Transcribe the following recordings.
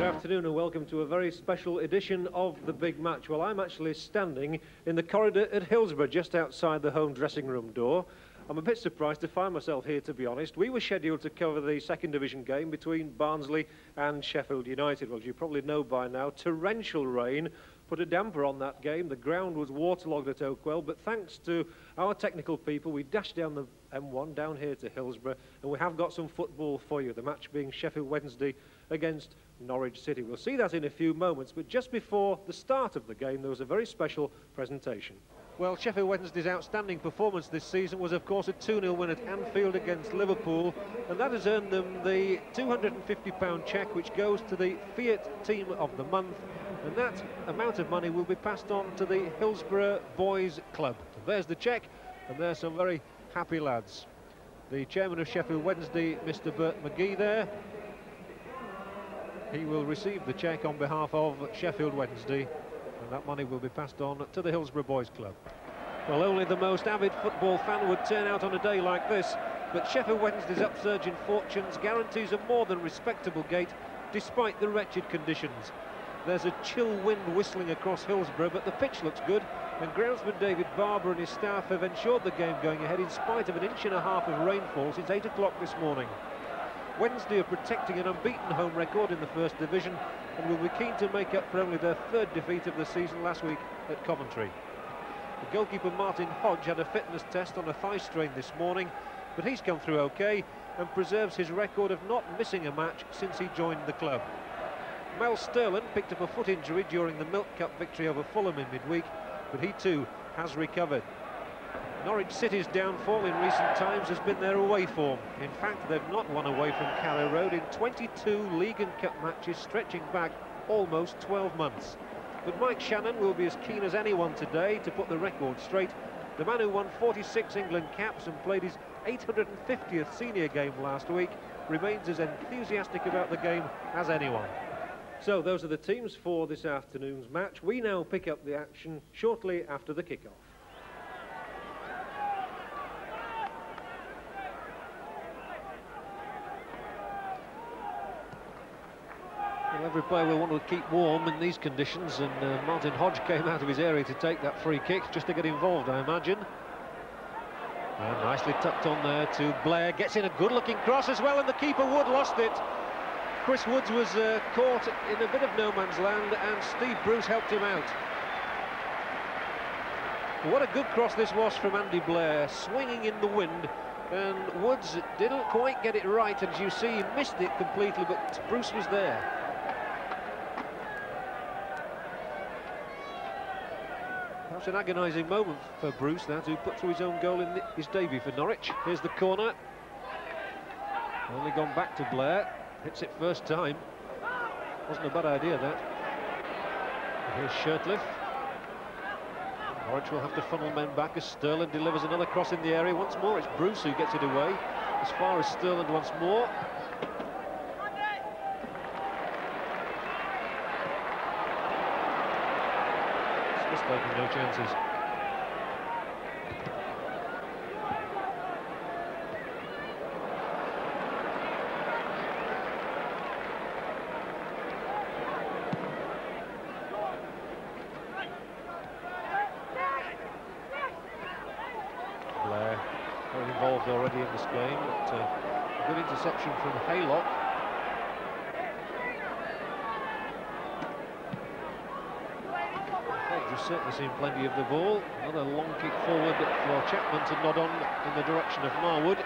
afternoon and welcome to a very special edition of the big match. Well, I'm actually standing in the corridor at Hillsborough, just outside the home dressing room door. I'm a bit surprised to find myself here, to be honest. We were scheduled to cover the second division game between Barnsley and Sheffield United. Well, as you probably know by now, torrential rain put a damper on that game. The ground was waterlogged at Oakwell, but thanks to our technical people, we dashed down the M1 down here to Hillsborough, and we have got some football for you, the match being Sheffield Wednesday against Norwich City. We'll see that in a few moments, but just before the start of the game, there was a very special presentation. Well, Sheffield Wednesday's outstanding performance this season was, of course, a 2-0 win at Anfield against Liverpool, and that has earned them the £250 cheque, which goes to the Fiat Team of the Month, and that amount of money will be passed on to the Hillsborough Boys Club. So there's the cheque, and there's some very happy lads. The chairman of Sheffield Wednesday, Mr. Bert McGee there, he will receive the cheque on behalf of Sheffield Wednesday, and that money will be passed on to the Hillsborough Boys Club. Well, only the most avid football fan would turn out on a day like this, but Sheffield Wednesday's upsurge in fortunes guarantees a more than respectable gate despite the wretched conditions. There's a chill wind whistling across Hillsborough, but the pitch looks good, and groundsman David Barber and his staff have ensured the game going ahead in spite of an inch and a half of rainfall since 8 o'clock this morning. Wednesday are protecting an unbeaten home record in the First Division and will be keen to make up for only their third defeat of the season last week at Coventry. The goalkeeper Martin Hodge had a fitness test on a thigh strain this morning, but he's come through okay and preserves his record of not missing a match since he joined the club. Mel Sterling picked up a foot injury during the Milk Cup victory over Fulham in midweek, but he too has recovered. Norwich City's downfall in recent times has been their away form. In fact, they've not won away from Carrow Road in 22 League and Cup matches, stretching back almost 12 months. But Mike Shannon will be as keen as anyone today to put the record straight. The man who won 46 England caps and played his 850th senior game last week remains as enthusiastic about the game as anyone. So those are the teams for this afternoon's match. We now pick up the action shortly after the kick-off. Well, every player will want to keep warm in these conditions, and Martin Hodge came out of his area to take that free kick, just to get involved, I imagine. And nicely tucked on there to Blair, gets in a good-looking cross as well, and the keeper Wood lost it. Chris Woods was caught in a bit of no man's land, and Steve Bruce helped him out. What a good cross this was from Andy Blair, swinging in the wind, and Woods didn't quite get it right, and as you see, he missed it completely, but Bruce was there. Perhaps an agonising moment for Bruce, that, who put through his own goal in his debut for Norwich. Here's the corner. Only gone back to Blair. Hits it first time. Wasn't a bad idea, that. Here's Shirtliff. Norwich will have to funnel men back as Sterling delivers another cross in the area. Once more, it's Bruce who gets it away. As far as Sterling once more. Taking no chances. Blair very involved already in this game, but a good interception from Haylock. Certainly seen plenty of the ball. Another long kick forward for Chapman to nod on in the direction of Marwood.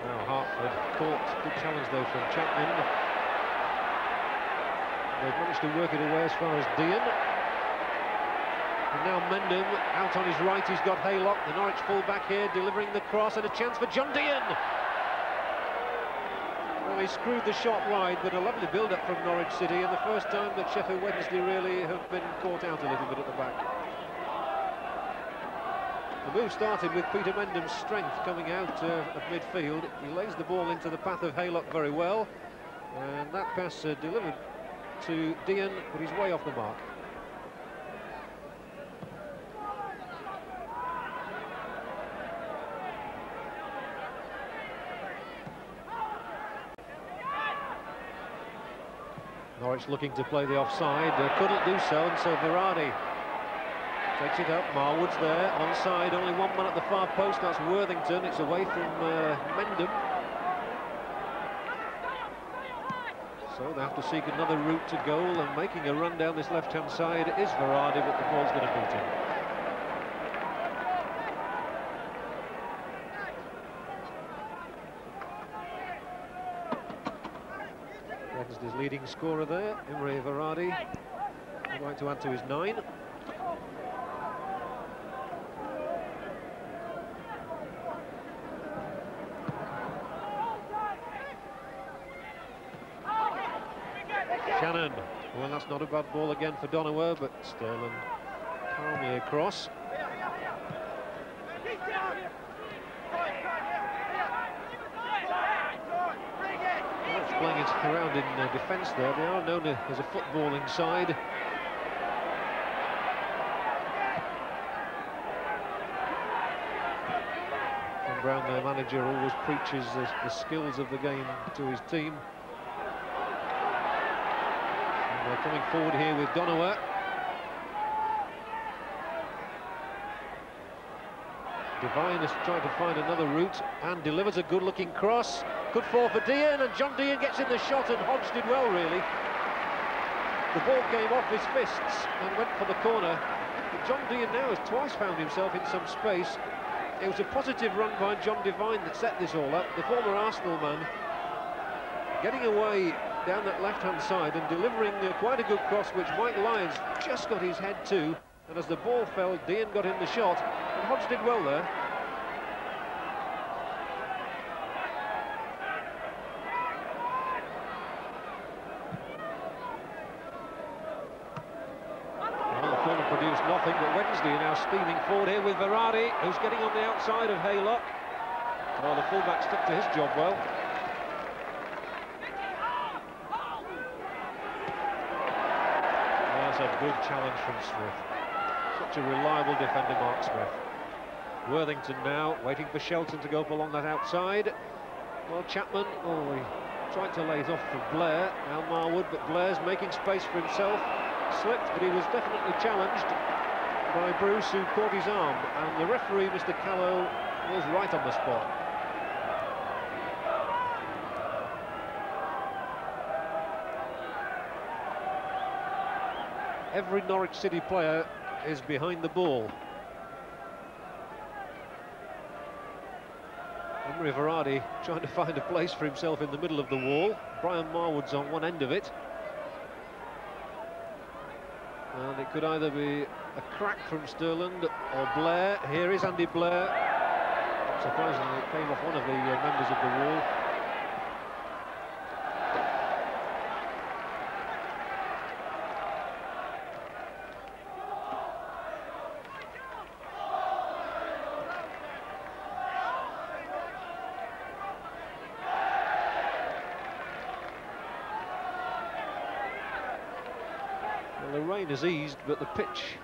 Now Hartford caught. Good challenge though from Chapman. They've managed to work it away as far as Dean. And now Mendham out on his right, he's got Haylock, the Norwich full-back here, delivering the cross, and a chance for John Dean. Well, he screwed the shot wide, but a lovely build-up from Norwich City, and the first time that Sheffield Wednesday really have been caught out a little bit at the back. The move started with Peter Mendham's strength coming out of midfield. He lays the ball into the path of Haylock very well, and that pass delivered to Dean, but he's way off the mark. Norwich looking to play the offside, couldn't do so, and so Verratti takes it up. Marwood's there, onside, only one man at the far post, that's Worthington. It's away from Mendham. So they have to seek another route to goal, and making a run down this left-hand side is Verratti, but the ball's going to beat him. Wednesday's leading scorer there, Imre Verratti, going to add to his 9. Shannon, well, that's not a bad ball again for Donowa, but Sterling calmly across. Norwich playing it around in defence there. They are known as a footballing side. Van Brown, their manager, always preaches the skills of the game to his team. They're coming forward here with Donowa. Devine is trying to find another route and delivers a good-looking cross. Good fall for Dean, and John Dean gets in the shot, and Hodge did well, really. The ball came off his fists and went for the corner. But John Dean now has twice found himself in some space. It was a positive run by John Devine that set this all up. The former Arsenal man getting away down that left-hand side and delivering quite a good cross, which Mike Lyons just got his head to, and as the ball fell, Dean got in the shot, and Hodge did well there. Well, the corner produced nothing, but Wednesday now steaming forward here with Verratti, who's getting on the outside of Haylock. Well, the fullback stuck to his job well. A good challenge from Smith. Such a reliable defender, Mark Smith. Worthington now waiting for Shelton to go up along that outside. Well, Chapman, he tried to lay it off for Blair. Now Marwood, but Blair's making space for himself. Slipped, but he was definitely challenged by Bruce, who caught his arm. And the referee, Mr. Callow, was right on the spot. Every Norwich City player is behind the ball. Imre Verratti trying to find a place for himself in the middle of the wall. Brian Marwood's on one end of it. And it could either be a crack from Sterland or Blair. Here is Andy Blair. Surprisingly, it came off one of the members of the wall. The rain has eased, but the pitch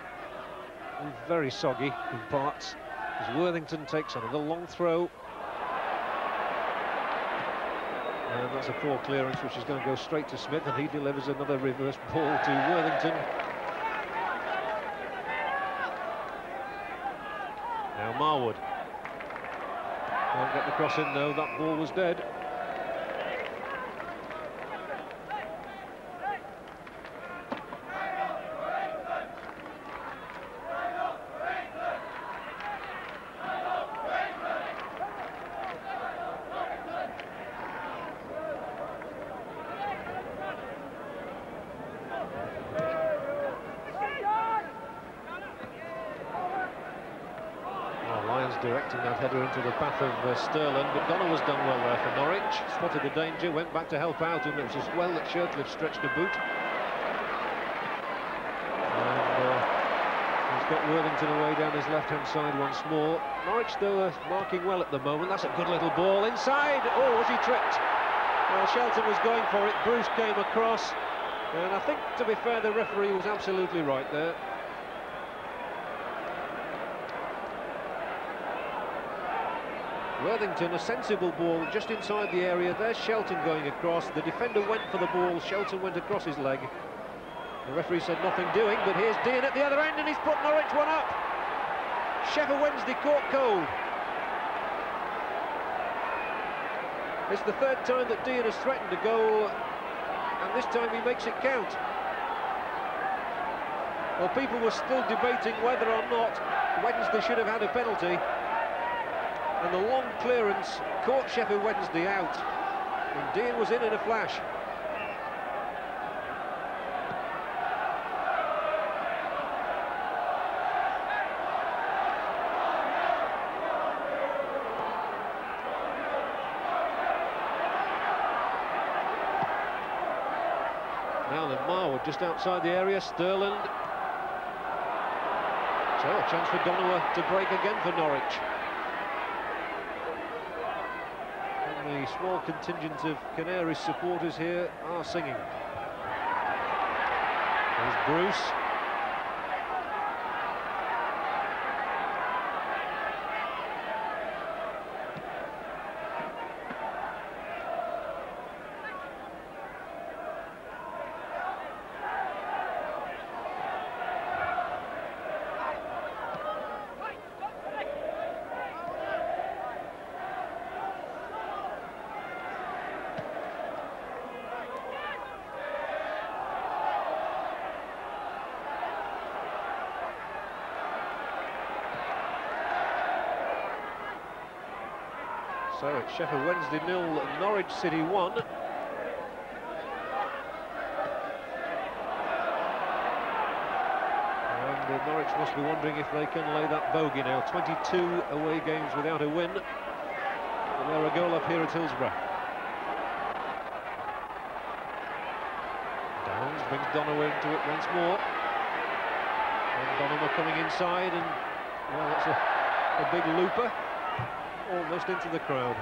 is very soggy in parts, as Worthington takes another long throw. And that's a poor clearance, which is going to go straight to Smith, and he delivers another reverse ball to Worthington. Now Marwood. Can't get the cross in though, that ball was dead. Directing that header into the path of Sterling, but Donowa's done well there for Norwich. Spotted the danger, went back to help out, and it was as well that Shirtliff stretched a boot. And he's got Worthington away down his left-hand side once more. Norwich, though, are marking well at the moment. That's a good little ball inside. Oh, was he tripped? Well, Shelton was going for it. Bruce came across, And I think, to be fair, the referee was absolutely right there. Worthington, a sensible ball just inside the area. There's Shelton going across. The defender went for the ball. Shelton went across his leg. The referee said nothing doing, but here's Dean at the other end, and he's put Norwich one up. Sheffield Wednesday caught cold. It's the third time that Dean has threatened a goal, and this time he makes it count. Well, people were still debating whether or not Wednesday should have had a penalty, and the long clearance caught Sheffield Wednesday out, and Dean was in a flash. Now the Marwood just outside the area, Sterland. So a chance for Donowa to break again for Norwich. And the small contingent of Canaries supporters here are singing. There's Bruce. So it's Sheffield Wednesday 0, Norwich City 1. And Norwich must be wondering if they can lay that bogey now. 22 away games without a win. And they're a goal up here at Hillsborough. Downs brings Donowa into it once more. And Donowa coming inside, and well, that's a big looper. Almost into the crowd.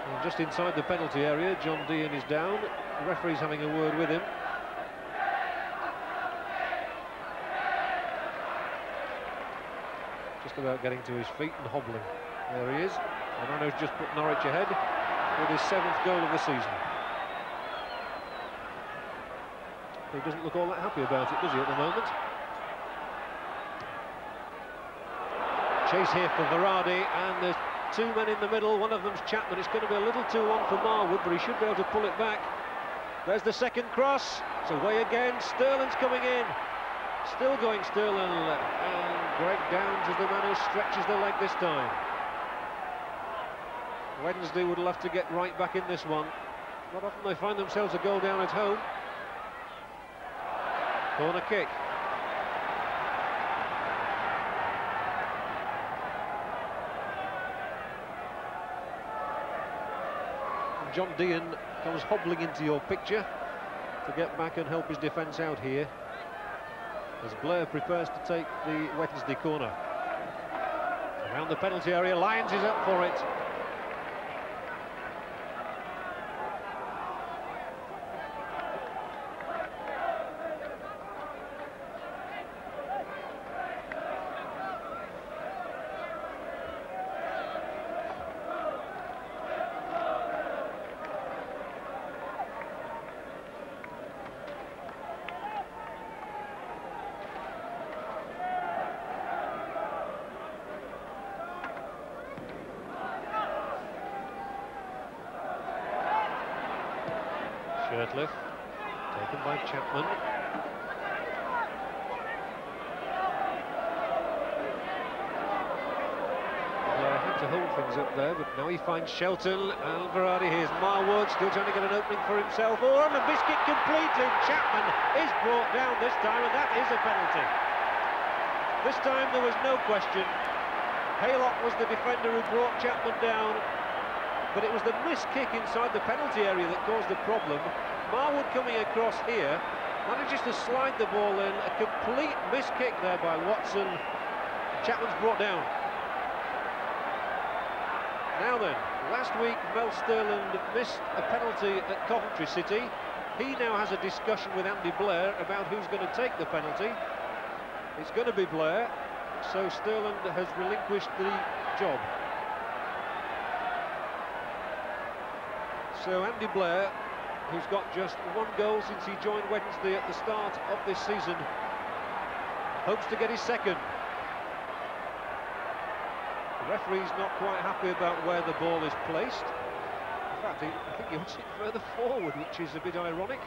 And just inside the penalty area, John Dean is down. The referee's having a word with him. Just about getting to his feet and hobbling. There he is. Morano's just put Norwich ahead with his 7th goal of the season. He doesn't look all that happy about it, does he, at the moment? Chase here for Varady, and there's two men in the middle. One of them's Chapman. It's going to be a little too long for Marwood, but he should be able to pull it back. There's the second cross. It's away again. Sterling's coming in. Still going Sterling, and Greg Downs is the man who stretches the leg this time. Wednesday would love to get right back in this one. Not often they find themselves a goal down at home. Corner kick. And John Dean comes hobbling into your picture to get back and help his defence out here, as Blair prepares to take the Wednesday corner. Around the penalty area, Lyons is up for it. Shirtliff, taken by Chapman. Blair had to hold things up there, but now he finds Shelton and Varady. Here's Marwood, still trying to get an opening for himself. Oh, and the biscuit completely. Chapman is brought down this time, and that is a penalty. This time there was no question. Haylock was the defender who brought Chapman down, but it was the missed kick inside the penalty area that caused the problem. Marwood coming across here, manages to slide the ball in. A complete missed kick there by Watson. Chapman's brought down. Now then, last week Mel Sterland missed a penalty at Coventry City. He now has a discussion with Andy Blair about who's going to take the penalty. It's going to be Blair, so Sterland has relinquished the job. So Andy Blair, who's got just one goal since he joined Wednesday at the start of this season, hopes to get his second. The referee's not quite happy about where the ball is placed. In fact, I think he wants it further forward, which is a bit ironic.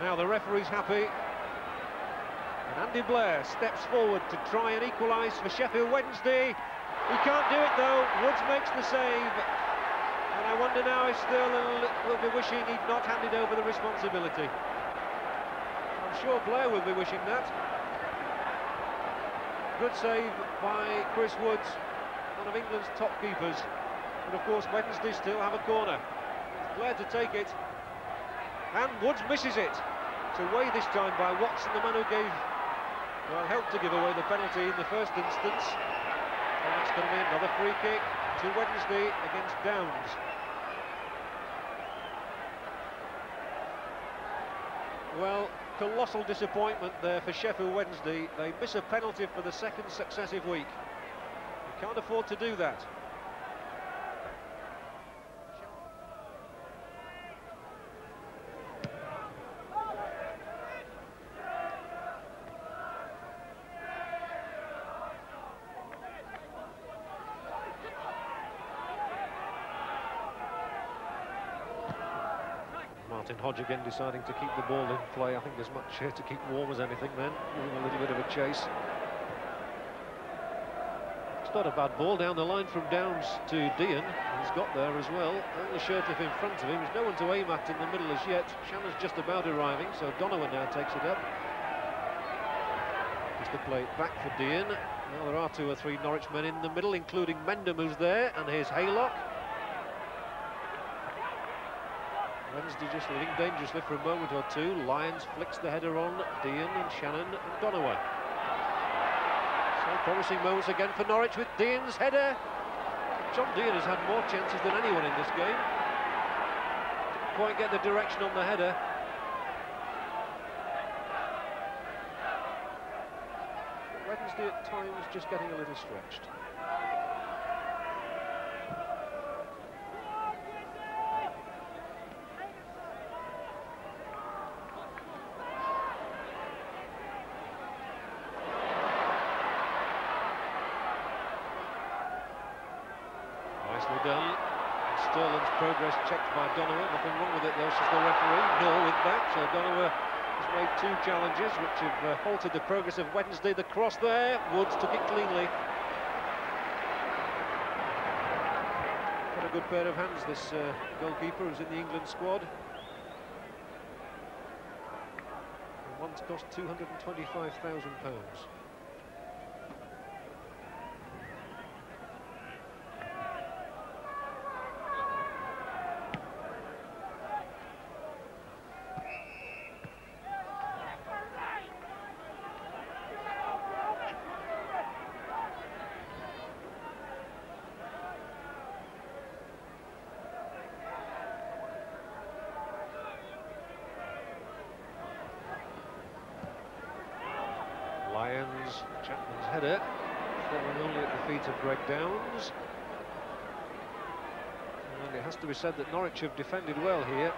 Now the referee's happy. And Andy Blair steps forward to try and equalise for Sheffield Wednesday. He can't do it though. Woods makes the save. And I wonder now if Sterling will be wishing he'd not handed over the responsibility. I'm sure Blair will be wishing that. Good save by Chris Woods, one of England's top keepers. And of course Wednesday still have a corner. It's Blair to take it. And Woods misses it. It's away this time by Watson, the man who helped to give away the penalty in the first instance. And that's going to be another free kick to Wednesday against Downs. Well, colossal disappointment there for Sheffield Wednesday. They miss a penalty for the second successive week. They can't afford to do that. Martin Hodge again deciding to keep the ball in play. I think as much here to keep warm as anything then, giving a little bit of a chase. It's not a bad ball down the line from Downs to Dean. He's got there as well. Only Shirtliff in front of him. There's no one to aim at in the middle as yet. Shannon's just about arriving, so Donovan now takes it up. Just to play it back for Dean. Now there are 2 or 3 Norwich men in the middle, including Mendham, who's there, and here's Haylock. Wednesday just living dangerously for a moment or two. Lyons flicks the header on Dean and Shannon and Donovan. So promising moments again for Norwich with Dean's header. John Dean has had more chances than anyone in this game. Didn't quite get the direction on the header. Wednesday at times just getting a little stretched. Done. Sterling's progress checked by Donovan. Nothing wrong with it though, says the referee. Nor with that. So Donovan has made 2 challenges which have halted the progress of Wednesday. The cross there. Woods took it cleanly. Got a good pair of hands, this goalkeeper who's in the England squad. And one's cost £225,000. Lyons, Chapman's header, falling only at the feet of Greg Downs. And it has to be said that Norwich have defended well here.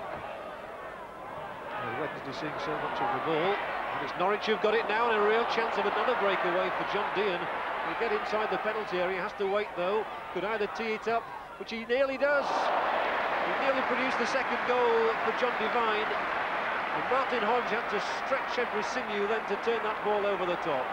Wednesday seeing so much of the ball. And it's Norwich who've got it now, and a real chance of another breakaway for John Dean. He'll get inside the penalty area, has to wait though. Could either tee it up, which he nearly does. He nearly produced the second goal for John Devine. And Martin Hodge had to stretch every sinew then to turn that ball over the top.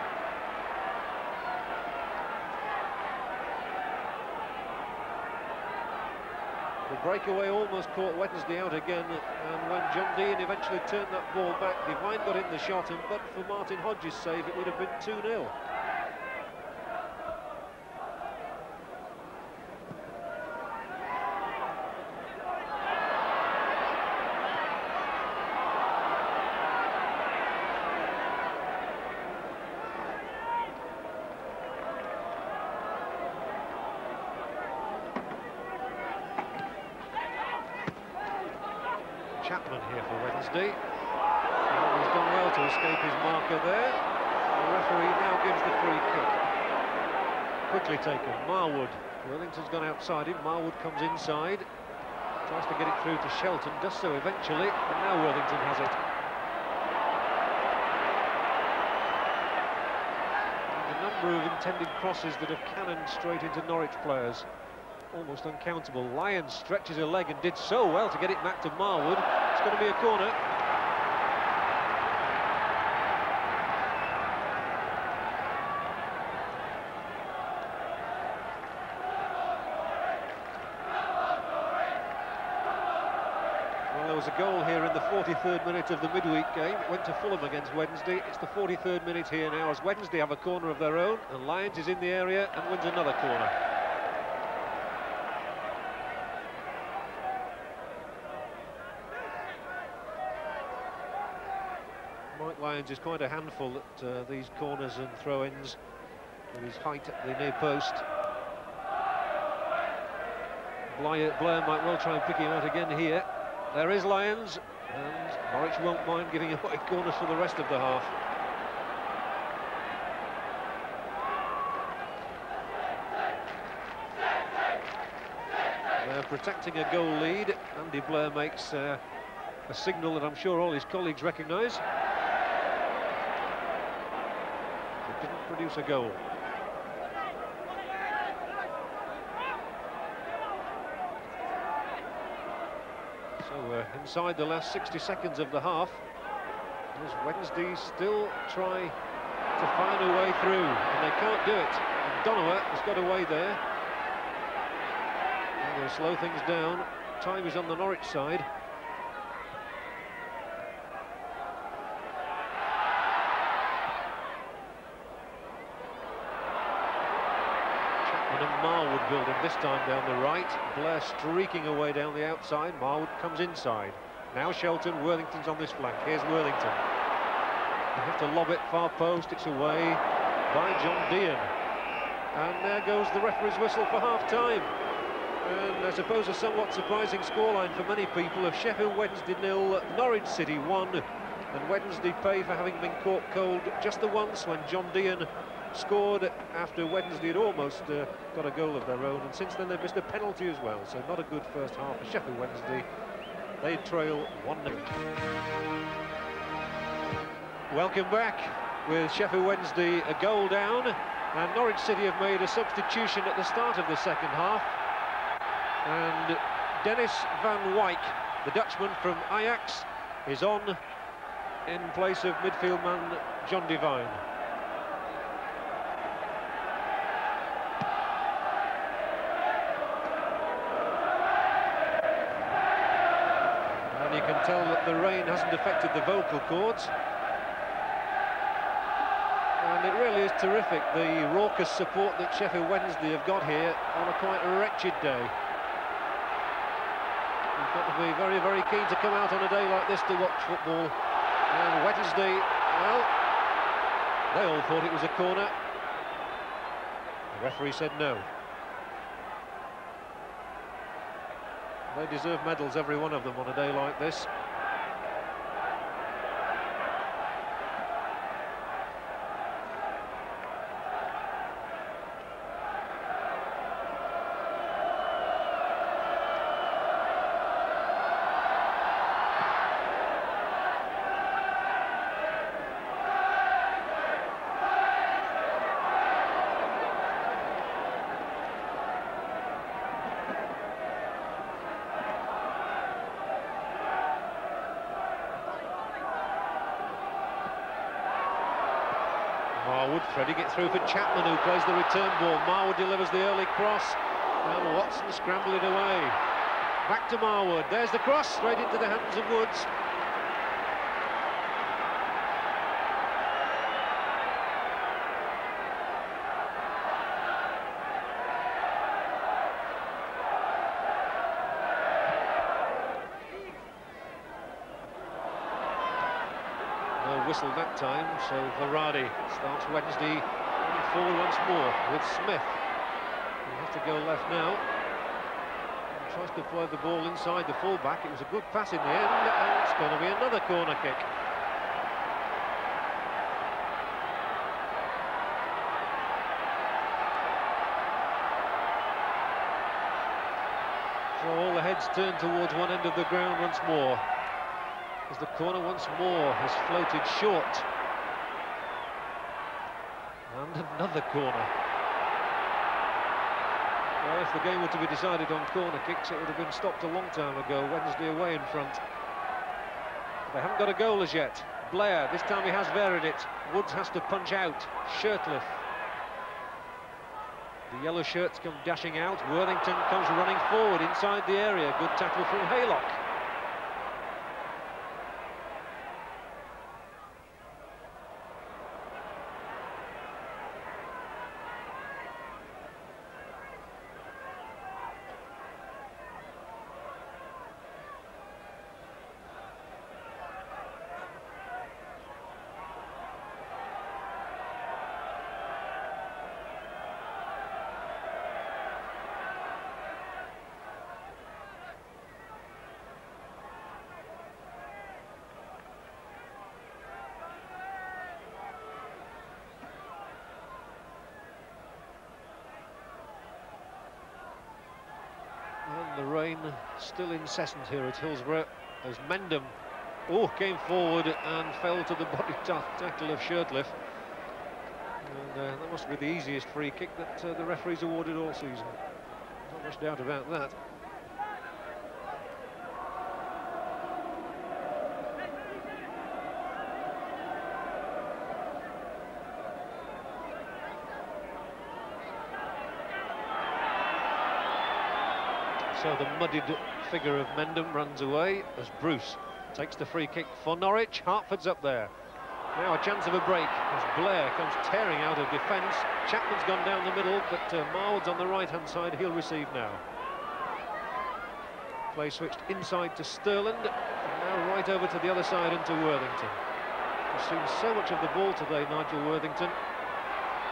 The breakaway almost caught Wednesday out again, and when John Dean eventually turned that ball back, Devine got in the shot, and but for Martin Hodge's save, it would have been 2-0. Chapman here for Wednesday. And he's done well to escape his marker there. The referee now gives the free kick. Quickly taken, Marwood. Worthington's gone outside him, Marwood comes inside. Tries to get it through to Shelton, does so eventually, and now Worthington has it. And the number of intended crosses that have cannoned straight into Norwich players, almost uncountable. Lyons stretches a leg and did so well to get it back to Marwood. It's going to be a corner. There was a goal here in the 43rd minute of the midweek game. It went to Fulham against Wednesday. It's the 43rd minute here now as Wednesday have a corner of their own, and Lyons is in the area and wins another corner. Mike Lyons is quite a handful at these corners and throw-ins with his height at the near post. Blair might well try and pick him out again here. There is Lyons, and Norwich won't mind giving away corners for the rest of the half. They're protecting a goal lead. Andy Blair makes a signal that I'm sure all his colleagues recognise. It didn't produce a goal. So inside the last 60 seconds of the half, as Wednesday still try to find a way through, and they can't do it. And Donowa has got away there. And they'll slow things down. Time is on the Norwich side. And Marwood building this time down the right. Blair streaking away down the outside. Marwood comes inside. Now Shelton, Worthington's on this flank. Here's Worthington. They have to lob it far post. It's away by John Dean. And there goes the referee's whistle for half-time. And I suppose a somewhat surprising scoreline for many people of Sheffield Wednesday 0, Norwich City 1. And Wednesday pay for having been caught cold just the once when John Dean scored after Wednesday had almost got a goal of their own, and since then they've missed a penalty as well, so not a good first half for Sheffield Wednesday. They trail 1-0. Welcome back with Sheffield Wednesday a goal down, and Norwich City have made a substitution at the start of the second half, and Dennis van Wijk, the Dutchman from Ajax, is on in place of midfield man John Devine. You can tell that the rain hasn't affected the vocal cords, and it really is terrific, the raucous support that Sheffield Wednesday have got here on a quite wretched day. You've got to be very, very keen to come out on a day like this to watch football. And Wednesday, well, they all thought it was a corner. The referee said no. They deserve medals, every one of them, on a day like this. Marwood threading it through for Chapman, who plays the return ball. Marwood delivers the early cross, and Watson scrambling away. Back to Marwood. There's the cross, straight into the hands of Woods. Whistle that time, so Varady starts Wednesday forward once more with Smith. He has to go left now and tries to play the ball inside the full-back. It was a good pass in the end, and it's going to be another corner kick. So all the heads turn towards one end of the ground once more, as the corner once more has floated short. And another corner. Well, if the game were to be decided on corner kicks, it would have been stopped a long time ago. Wednesday away in front. They haven't got a goal as yet. Blair, this time he has varied it. Woods has to punch out. Shirtliff. The yellow shirts come dashing out. Worthington comes running forward inside the area. Good tackle from Haylock. And the rain still incessant here at Hillsborough as Mendham came forward and fell to the body tackle of Shirtliff. And that must be the easiest free kick that the referees awarded all season. Not much doubt about that. So the muddied figure of Mendham runs away as Bruce takes the free kick for Norwich. Hartford's up there. Now a chance of a break as Blair comes tearing out of defence. Chapman's gone down the middle, but Marwood's on the right-hand side. He'll receive now. Play switched inside to Sterland, and now right over to the other side and to Worthington. He's seen so much of the ball today, Nigel Worthington.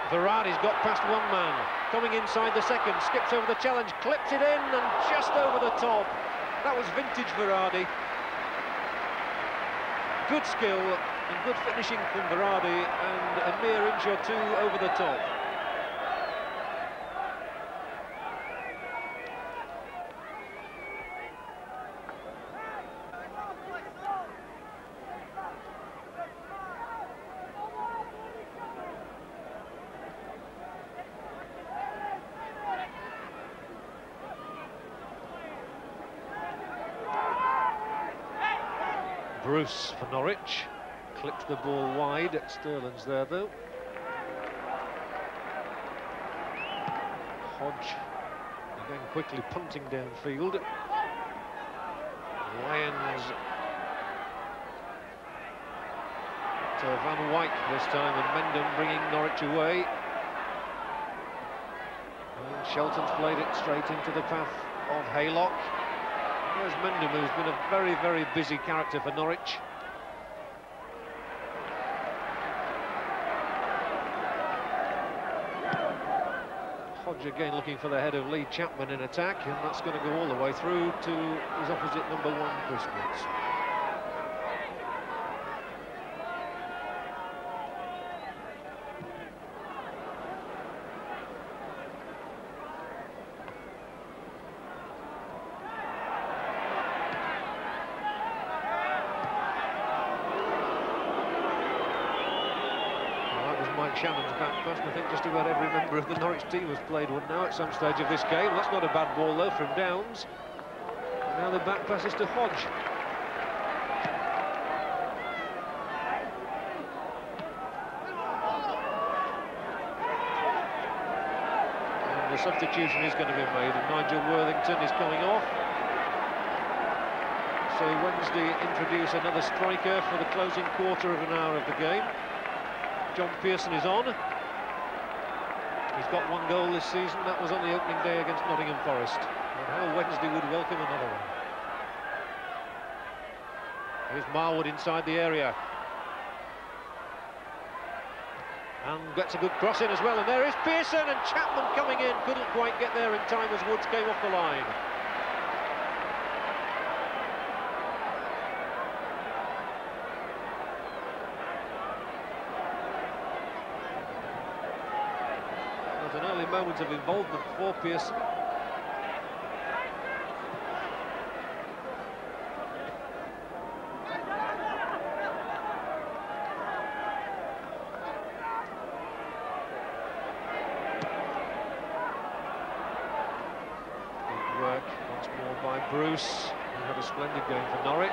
Verardi's got past one man, coming inside the second, skips over the challenge, clips it in and just over the top. That was vintage Verardi. Good skill and good finishing from Verardi, and a mere inch or two over the top. Bruce for Norwich, clips the ball wide. Sterling's there though. Hodge again quickly punting downfield. Lyons to Van Wyk this time, and Mendham bringing Norwich away. And Shelton's played it straight into the path of Haylock. There's Mendham, who's been a very, very busy character for Norwich. Hodge again looking for the head of Lee Chapman in attack, and that's going to go all the way through to his opposite number one, Chris Woods. Shannon's back pass, and I think just about every member of the Norwich team has played one now at some stage of this game. That's not a bad ball though from Downs. And now the back pass is to Hodge. And the substitution is going to be made, and Nigel Worthington is coming off. So Wednesday introduce another striker for the closing quarter of an hour of the game. John Pearson is on. He's got one goal this season. That was on the opening day against Nottingham Forest. And how Wednesday would welcome another one. Here's Marwood inside the area. And gets a good cross in as well. And there is Pearson, and Chapman coming in. Couldn't quite get there in time as Woods came off the line. a moment of involvement for Pearson. Good work once more by Bruce, who had a splendid game for Norwich.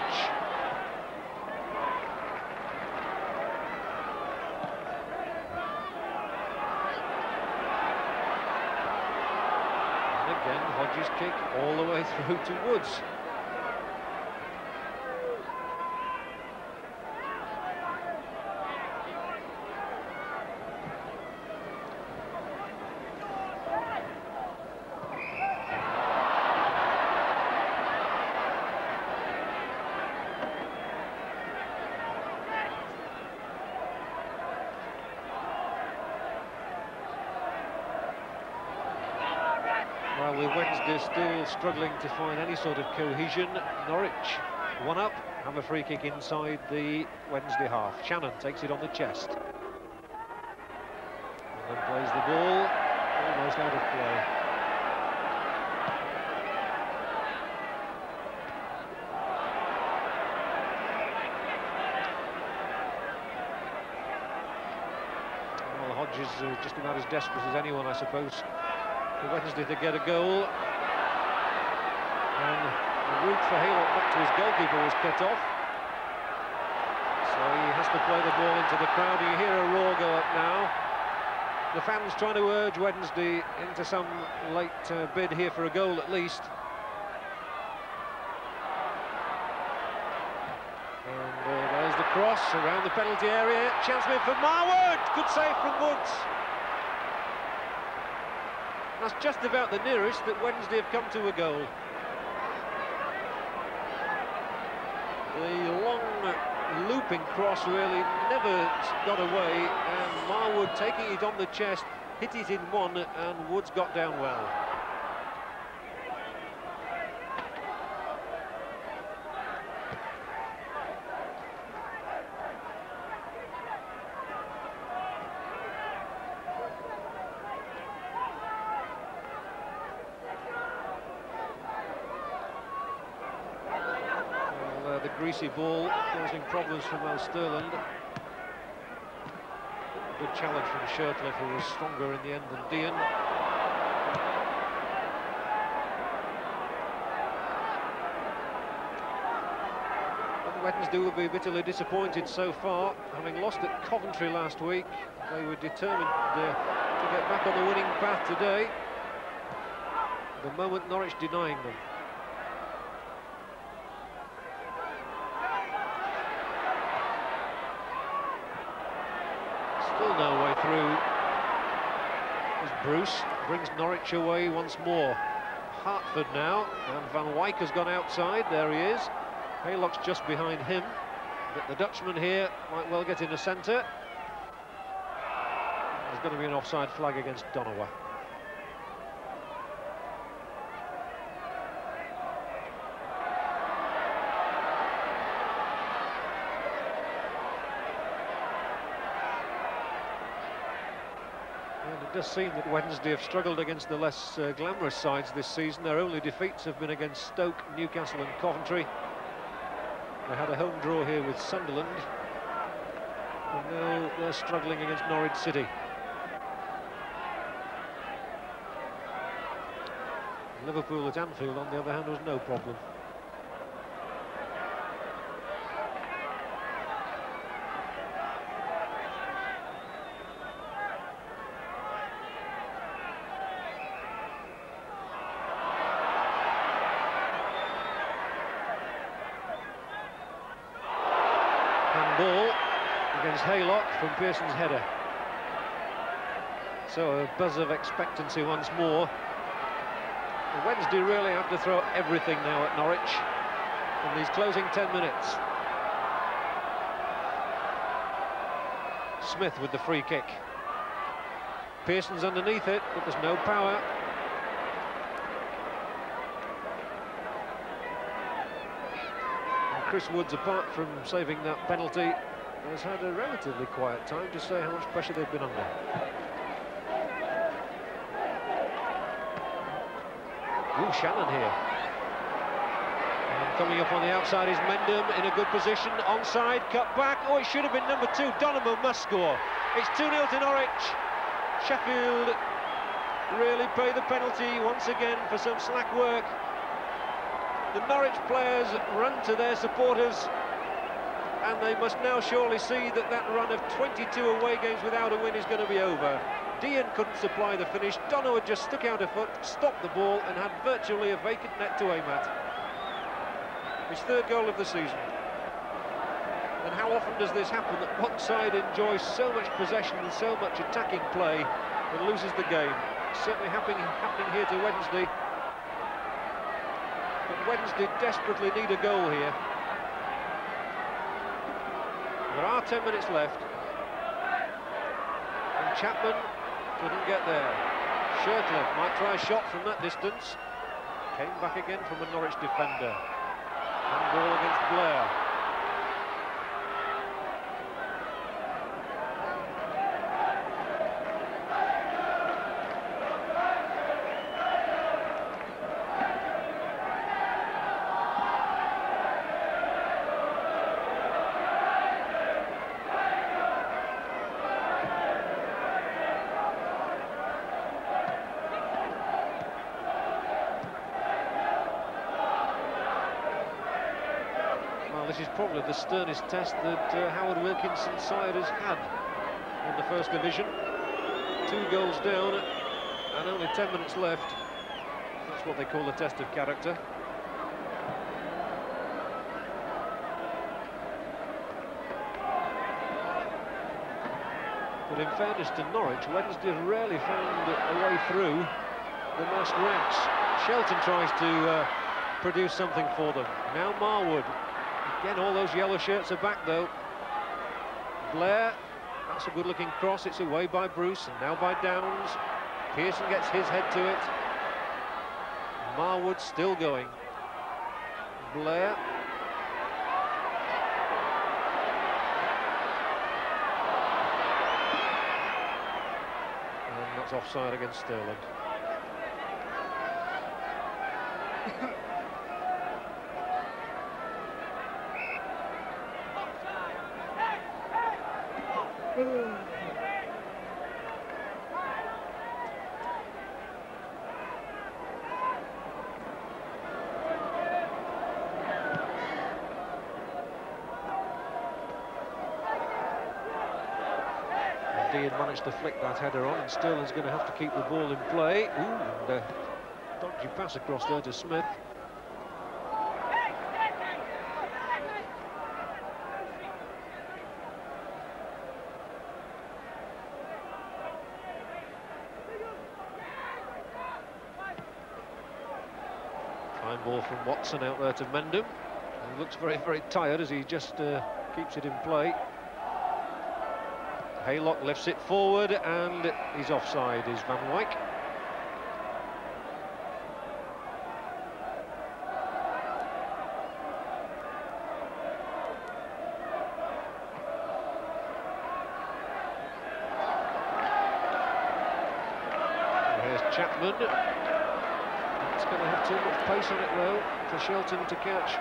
Again, Hodges' kick all the way through to Woods. Well, with Wednesday still struggling to find any sort of cohesion, Norwich one up, have a free kick inside the Wednesday half. Shannon takes it on the chest. And then plays the ball, almost out of play. Well, Hodges is just about as desperate as anyone, I suppose, for Wednesday to get a goal. And the route for Haylock back to his goalkeeper was cut off. So he has to play the ball into the crowd. You hear a roar go up now. The fans trying to urge Wednesday into some late bid here for a goal at least. And there's the cross around the penalty area. Chance made for Marwood. Good save from Woods. That's just about the nearest that Wednesday have come to a goal. The long looping cross really never got away, and Marwood taking it on the chest, hit it in one, and Woods got down well. The greasy ball causing problems for Mo Sterland. Good challenge from Shirtliff, who was stronger in the end than Dean. And Wednesday will be bitterly disappointed so far, having lost at Coventry last week. They were determined to get back on the winning path today. The moment Norwich denying them. Still no way through as Bruce brings Norwich away once more. Hartford now, and Van Wyk has gone outside. There he is. Haylock's just behind him, but the Dutchman here might well get in the centre. There's going to be an offside flag against Donowa. It does seem that Wednesday have struggled against the less glamorous sides this season. Their only defeats have been against Stoke, Newcastle and Coventry. They had a home draw here with Sunderland, and now they're struggling against Norwich City. Liverpool at Anfield, on the other hand, was no problem. Ball against Haylock from Pearson's header. So a buzz of expectancy once more. And Wednesday really have to throw everything now at Norwich in these closing 10 minutes. Smith with the free kick. Pearson's underneath it, but there's no power. Chris Woods, apart from saving that penalty, has had a relatively quiet time to say how much pressure they've been under. Shannon here. And coming up on the outside is Mendham in a good position. Onside, cut back. Oh, it should have been number 2. Donovan must score. It's 2-0 to Norwich. Sheffield really pay the penalty once again for some slack work. The Norwich players run to their supporters, and they must now surely see that that run of 22 away games without a win is going to be over. Dean couldn't supply the finish. Dono had just stuck out a foot, stopped the ball, and had virtually a vacant net to aim at. His 3rd goal of the season. And how often does this happen, that one side enjoys so much possession and so much attacking play and loses the game? It's certainly happening here to Wednesday. But Wednesday desperately need a goal here. There are 10 minutes left. And Chapman couldn't get there. Shirtliff might try a shot from that distance. Came back again from a Norwich defender. Handball against Blair. This is probably the sternest test that Howard Wilkinson's side has had in the First Division. 2 goals down and only 10 minutes left. That's what they call the test of character. But in fairness to Norwich, Wednesday have rarely found a way through the masked ranks. Shelton tries to produce something for them. Now Marwood. Again, all those yellow shirts are back, though. Blair, that's a good-looking cross. It's away by Bruce, and now by Downs. Pearson gets his head to it. Marwood still going. Blair. And that's offside against Sterling. Dean managed to flick that header on, and Sterling's going to have to keep the ball in play. Ooh, and dodgy pass across there to Smith. Fine ball from Watson out there to Mendham. He looks very, very tired as he just keeps it in play. Haylock lifts it forward, and he's offside, is Van Wyk. Here's Chapman. It's going to have too much pace on it, though, for Shelton to catch.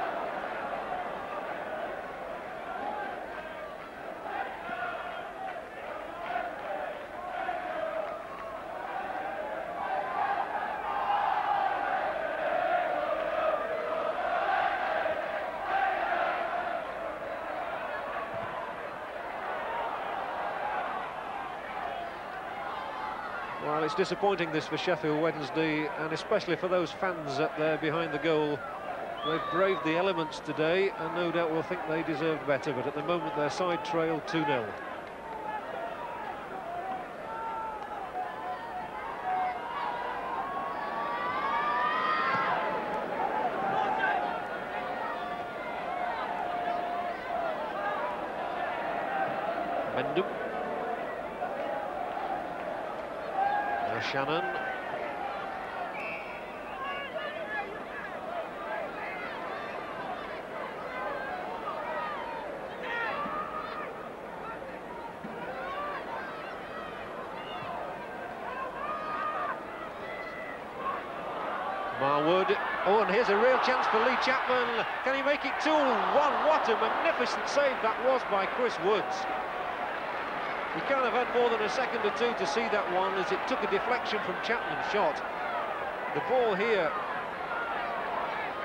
Well, it's disappointing this for Sheffield Wednesday, and especially for those fans up there behind the goal. They've braved the elements today, and no doubt will think they deserved better, but at the moment their side trail 2-0. Mendham. Shannon. Marwood. Oh, and here's a real chance for Lee Chapman. Can he make it 2-1? What a magnificent save that was by Chris Woods. He can't have had more than a second or two to see that one, as it took a deflection from Chapman's shot. The ball here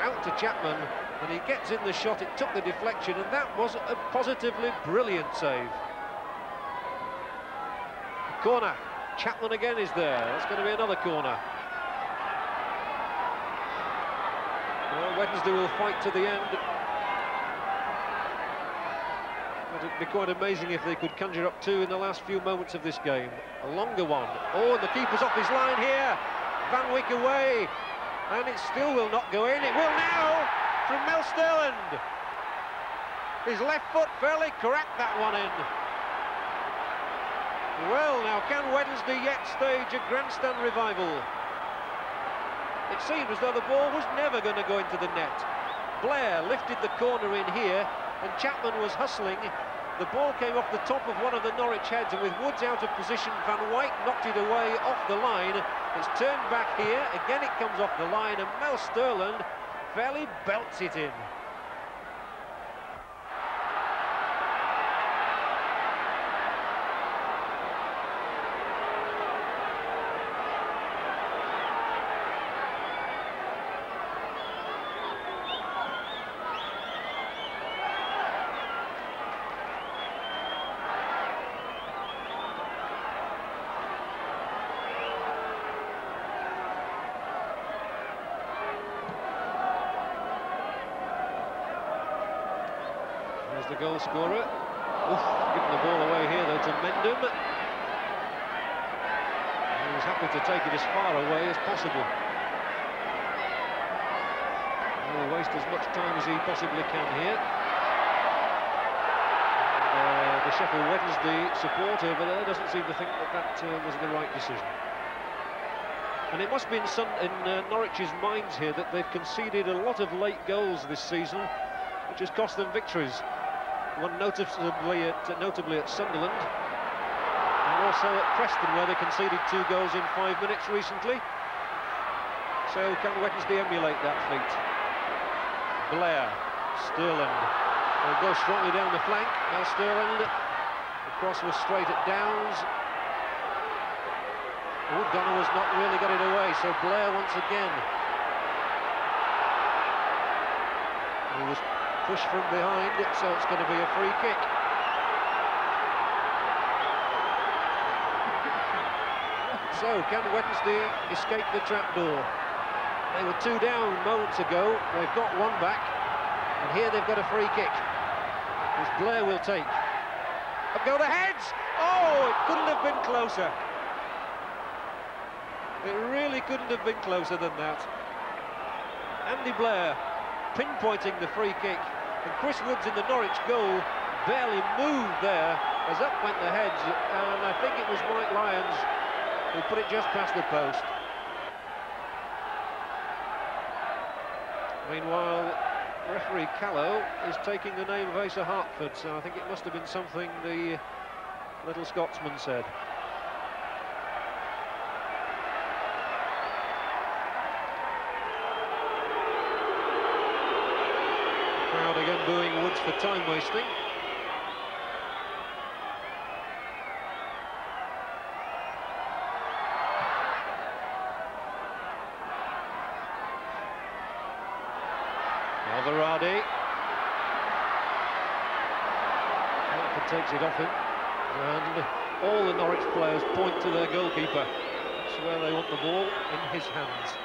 out to Chapman, and he gets in the shot. It took the deflection, and that was a positively brilliant save. Corner. Chapman again is there. That's going to be another corner. Well, Wednesday will fight to the end. It'd be quite amazing if they could conjure up two in the last few moments of this game. A longer one. Oh, and the keeper's off his line here. Van Wyck away. And it still will not go in. It will now from Mel Sterland. His left foot fairly cracked that one in. Well, now, can Wednesday yet stage a grandstand revival? It seemed as though the ball was never going to go into the net. Blair lifted the corner in here, and Chapman was hustling. The ball came off the top of one of the Norwich heads, and with Woods out of position, Van Wyk knocked it away off the line. It's turned back here. Again, it comes off the line, and Mel Sterland fairly belts it in. The goal scorer. Oof, giving the ball away here though to Mendham. He was happy to take it as far away as possible. He'll waste as much time as he possibly can here. And, the Sheffield Wednesday supporter over there doesn't seem to think that was the right decision. And it must be in Norwich's minds here that they've conceded a lot of late goals this season, which has cost them victories. One notably at Sunderland, and also at Preston, where they conceded 2 goals in 5 minutes recently. So can Wednesday emulate that feat? Blair, Sterland will go strongly down the flank. Now Sterland, the cross was straight at Downs. O'Donnell has not really got it away, so Blair once again. He was pushed from behind, so it's going to be a free kick. So, can Wednesday escape the trapdoor? They were 2 down moments ago. They've got 1 back, and here they've got a free kick, which Blair will take. Up go the heads! Oh, it couldn't have been closer. It really couldn't have been closer than that. Andy Blair pinpointing the free kick. And Chris Woods in the Norwich goal barely moved there as up went the heads, and I think it was Mike Lyons who put it just past the post. Meanwhile, referee Callow is taking the name of Asa Hartford, so I think it must have been something the little Scotsman said. Again booing Woods for time wasting. Alvaradi. Hartford takes it off him, and all the Norwich players point to their goalkeeper. That's where they want the ball, in his hands.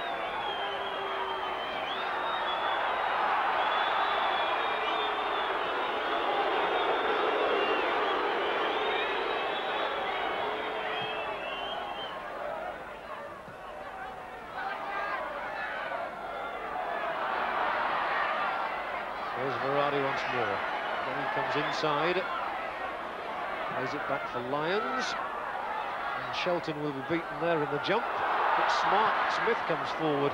There's Verratti once more. Then he comes inside. Plays it back for Lyons. And Shelton will be beaten there in the jump. But Smith comes forward.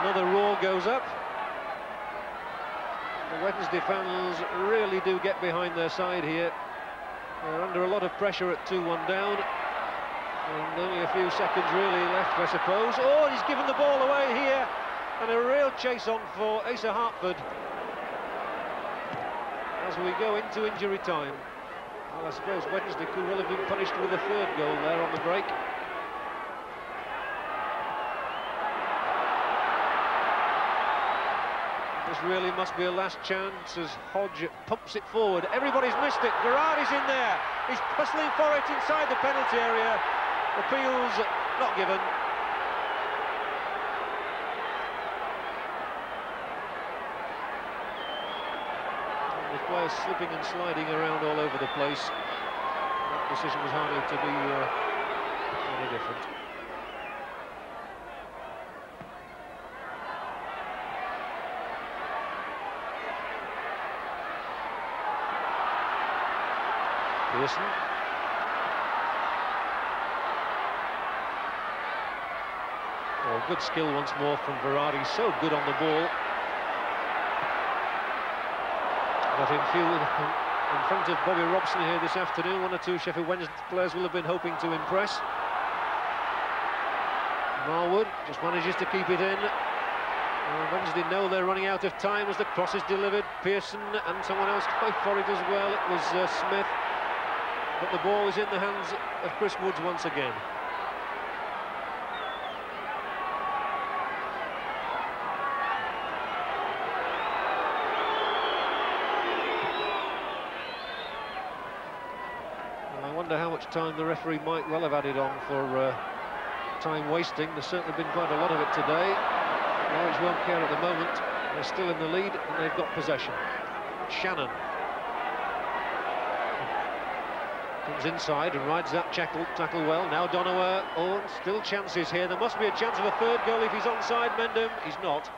Another roar goes up. The Wednesday fans really do get behind their side here. They're under a lot of pressure at 2-1 down. And only a few seconds really left, I suppose. Oh, and he's given the ball away here. And a real chase on for Asa Hartford as we go into injury time. Well, I suppose Wednesday could well have been punished with a third goal there on the break. This really must be a last chance as Hodge pumps it forward. Everybody's missed it. Berardi's in there. He's hustling for it inside the penalty area. Appeals not given. And the players slipping and sliding around all over the place. That decision was hardly to be any different. Pearson. Oh, good skill once more from Berardi, so good on the ball. Got him fielded in front of Bobby Robson here this afternoon. One or two Sheffield Wednesday players will have been hoping to impress. Marwood just manages to keep it in. Wednesday know they're running out of time as the cross is delivered. Pearson and someone else going for it as well. It was Smith. But the ball is in the hands of Chris Woods once again. Well, I wonder how much time the referee might well have added on for time wasting. There's certainly been quite a lot of it today. Norwich won't care at the moment. They're still in the lead and they've got possession. Shannon comes inside and rides that tackle well. Now Donowa. Oh, still chances here. There must be a chance of a third goal if he's onside, Mendham. He's not.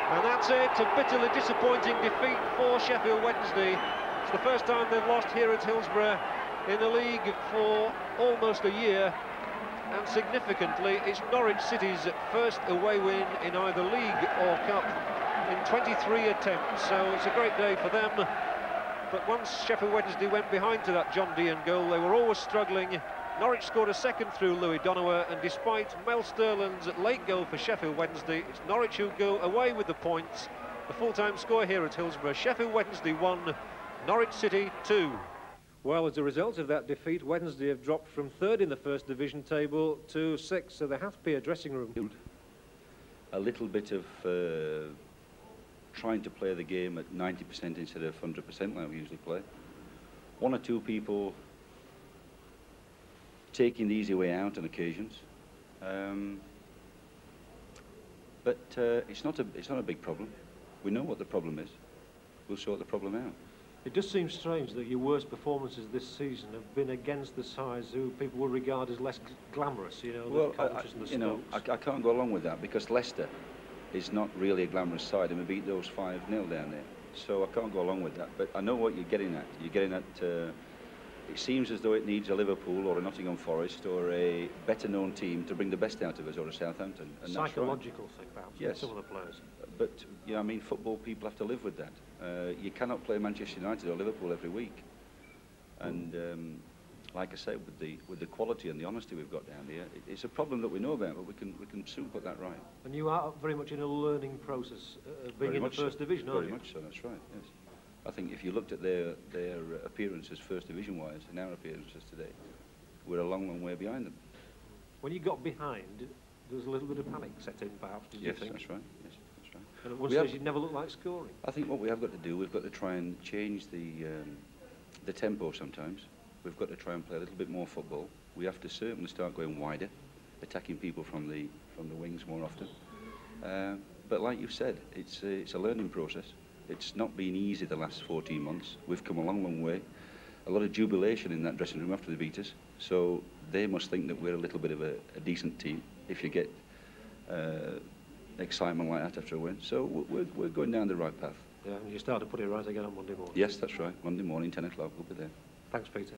And that's it. A bitterly disappointing defeat for Sheffield Wednesday. It's the first time they've lost here at Hillsborough in the league for almost a year. And significantly, it's Norwich City's first away win in either league or cup in 23 attempts. So it's a great day for them. But once Sheffield Wednesday went behind to that John Dean goal, they were always struggling. Norwich scored a second through Louis Donowa, and despite Mel Sterland's late goal for Sheffield Wednesday, it's Norwich who go away with the points. The full-time score here at Hillsborough: Sheffield Wednesday 1, Norwich City 2. Well, as a result of that defeat, Wednesday have dropped from third in the first division table to sixth, so they have to be a dressing room. A little bit of trying to play the game at 90% instead of 100% like we usually play. One or two people taking the easy way out on occasions, but it's not a big problem. We know what the problem is. We'll sort the problem out. It does seem strange that your worst performances this season have been against the sides who people will regard as less glamorous, you know, well, the Coventries and the Stokes. I can't go along with that because Leicester is not really a glamorous side and we beat those 5-0 down there. So I can't go along with that. But I know what you're getting at. You're getting at, it seems as though it needs a Liverpool or a Nottingham Forest or a better-known team to bring the best out of us, or a Southampton. And psychological thing, perhaps, yes, with some of the players. But, you know, I mean, football people have to live with that. You cannot play Manchester United or Liverpool every week. And like I say, with the quality and the honesty we've got down here, it's a problem that we know about, but we can soon put that right. And you are very much in a learning process, being in the first division, aren't you? Very much so, that's right, yes. I think if you looked at their appearances first division-wise and our appearances today, we're a long, long way behind them. When you got behind, there was a little bit of panic set in, perhaps, did you think? Yes, that's right, yes. And at one stage you'd never look like scoring. I think what we have got to do, we've got to try and change the tempo sometimes. We've got to try and play a little bit more football. We have to certainly start going wider, attacking people from the wings more often. But like you've said, it's a learning process. It's not been easy the last 14 months. We've come a long, long way. A lot of jubilation in that dressing room after they beat us. So they must think that we're a little bit of a decent team if you get excitement like that after a win. So we're going down the right path. Yeah, and you start to put it right again on Monday morning. Yes, that's right. Monday morning, 10 o'clock, we'll be there. Thanks, Peter.